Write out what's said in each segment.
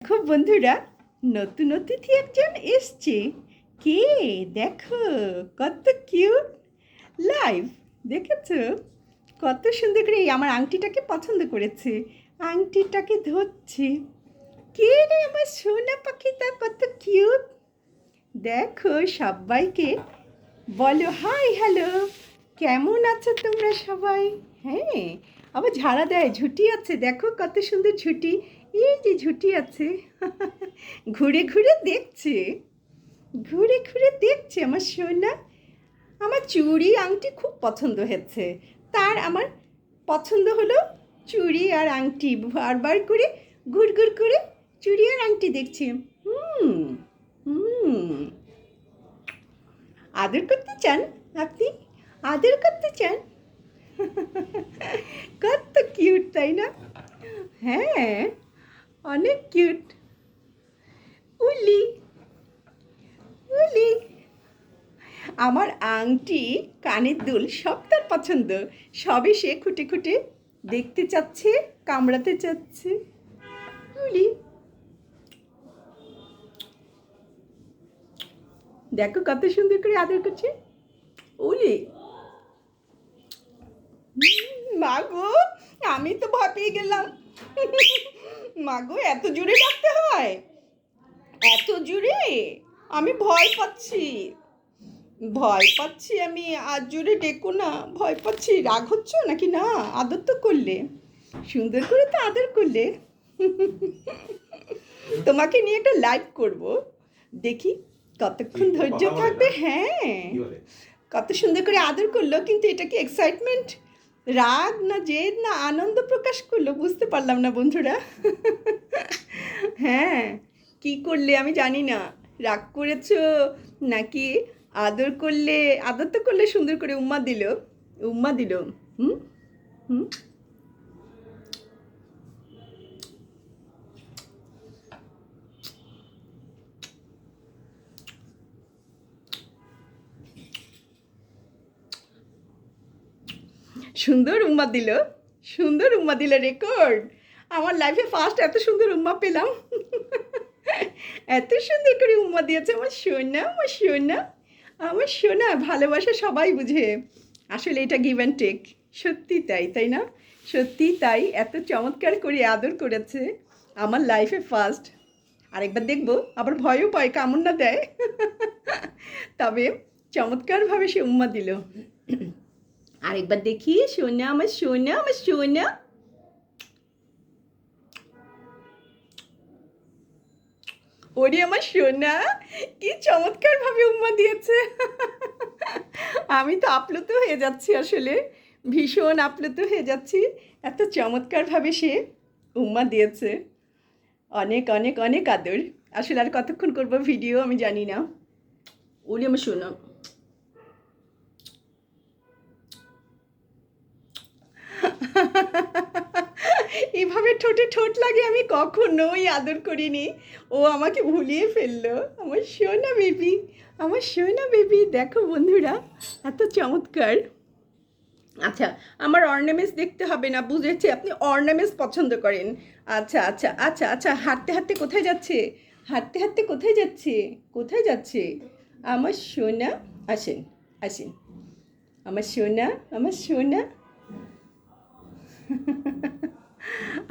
দেখো বন্ধুরা, নতুন অতিথি একজন এসছে। কে? দেখো কত কিউট। লাইভ দেখেছো? কত সুন্দর করে আমার আংটিটাকে পছন্দ করেছে, আংটিটাকে ধরছে। কে রে আমার সোনা পাখিটা, কত কিউট। দেখো সবাইকে বলো হাই হ্যালো, কেমন আছো তোমরা সবাই? হ্যাঁ, আবার ঝাড়া দেয়, ঝুঁটি আছে, দেখো কত সুন্দর ঝুঁটি। এই যে ঝুঁটি আছে, ঘুরে ঘুরে দেখছে, ঘুরে ঘুরে দেখছে আমার সোনা। আমার চুড়ি আংটি খুব পছন্দ হয়েছে, তার আমার পছন্দ হলো চুড়ি আর আংটি। বারবার করে ঘুর ঘুর করে চুড়ি আর আংটি দেখছি। হুম হুম আদর করতে চান আপনি? আদর করতে চান? কত কিউট, তাই না? হ্যাঁ, অনেক কিউট। উলি উলি, আমার আংটি কানের দুল সব তার পছন্দ। সবে সে খুঁটে খুঁটে দেখতে চাচ্ছে, কামড়াতে চাচ্ছে। উলি, দেখো কত সুন্দর করে আদর করছে। উলি, মাগো, আমি তো ভয় পেয়ে গেলাম। মাগো, এত জোরে ডাকতে হয়? এত জোরে? আমি ভয় পাচ্ছি, ভয় পাচ্ছি আমি। আর জোরে ডেকো না, ভয় পাচ্ছি। রাগ হচ্ছ নাকি? না, আদর তো করলে, সুন্দর করে তো আদর করলে। তোমাকে নিয়ে একটা লাইভ করব, দেখি কতক্ষণ ধৈর্য থাকবে। হ্যাঁ, কত সুন্দর করে আদর করলো, কিন্তু এটা কি এক্সাইটমেন্ট, রাগ না জেদ না আনন্দ প্রকাশ করলো, বুঝতে পারলাম না বন্ধুরা। হ্যাঁ, কি করলে আমি জানি না, রাগ করেছো নাকি আদর করলে? আদর তো করলে, সুন্দর করে উম্মা দিল, উম্মা দিল। হুম হুম সুন্দর উম্মা দিল, সুন্দর উম্মা দিল, রেকর্ড। আমার লাইফে ফার্স্ট এত সুন্দর উম্মা পেলাম। এত সুন্দর করে উম্মা দিয়েছে আমার সোনা, আমার সোনা, আমার সোনা। ভালোবাসা সবাই বুঝে, আসলে এটা গিভ অ্যান্ড টেক। সত্যি তাই, তাই না? সত্যি তাই, এত চমৎকার করে আদর করেছে, আমার লাইফে ফার্স্ট। আরেকবার দেখবো, আবার ভয়ও পায়, কামড় না দেয়। তবে চমৎকারভাবে সে উম্মা দিল। আরেকবার দেখি, সোনা আমার সোনা, আমার সোনা। ওরে আমার সোনা, কি চমৎকার ভাবে উম্মা দিয়েছে। আমি তো আপ্লুত হয়ে যাচ্ছি, আসলে ভীষণ আপ্লুত হয়ে যাচ্ছি। এত চমৎকার ভাবে সে উম্মা দিয়েছে। অনেক অনেক অনেক আদর। আসলে আর কতক্ষণ করবো ভিডিও আমি জানি না। ওরে আমার সোনা। এভাবে ঠোঁটে ঠোঁট লাগে আমি কখনোই আদর করিনি। ও আমাকে ভুলিয়ে ফেললো। আমার সোনা বেবি, আমার সোনা বেবি। দেখো বন্ধুরা, এত চমৎকার। আচ্ছা, আমার অর্নামেন্টস দেখতে হবে না, বুঝেছি আপনি অর্নামেন্টস পছন্দ করেন। আচ্ছা আচ্ছা আচ্ছা আচ্ছা, হাঁটতে হাঁটতে কোথায় যাচ্ছে? হাঁটতে হাঁটতে কোথায় যাচ্ছে? কোথায় যাচ্ছে আমার সোনা? আসেন, আসেন আমার সোনা, আমার সোনা।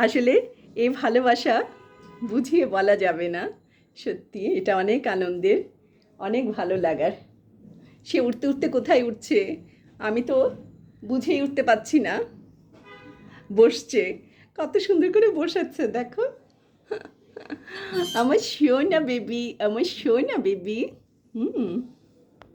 আসলে এই ভালোবাসা বুঝিয়ে বলা যাবে না। সত্যি এটা অনেক আনন্দের, অনেক ভালো লাগার। সে উঠতে উঠতে কোথায় উঠছে আমি তো বুঝেই উঠতে পারছি না। বসছে, কত সুন্দর করে বসাচ্ছে দেখো। আমার সোনা বেবি, আমার সোনা বেবি। হুম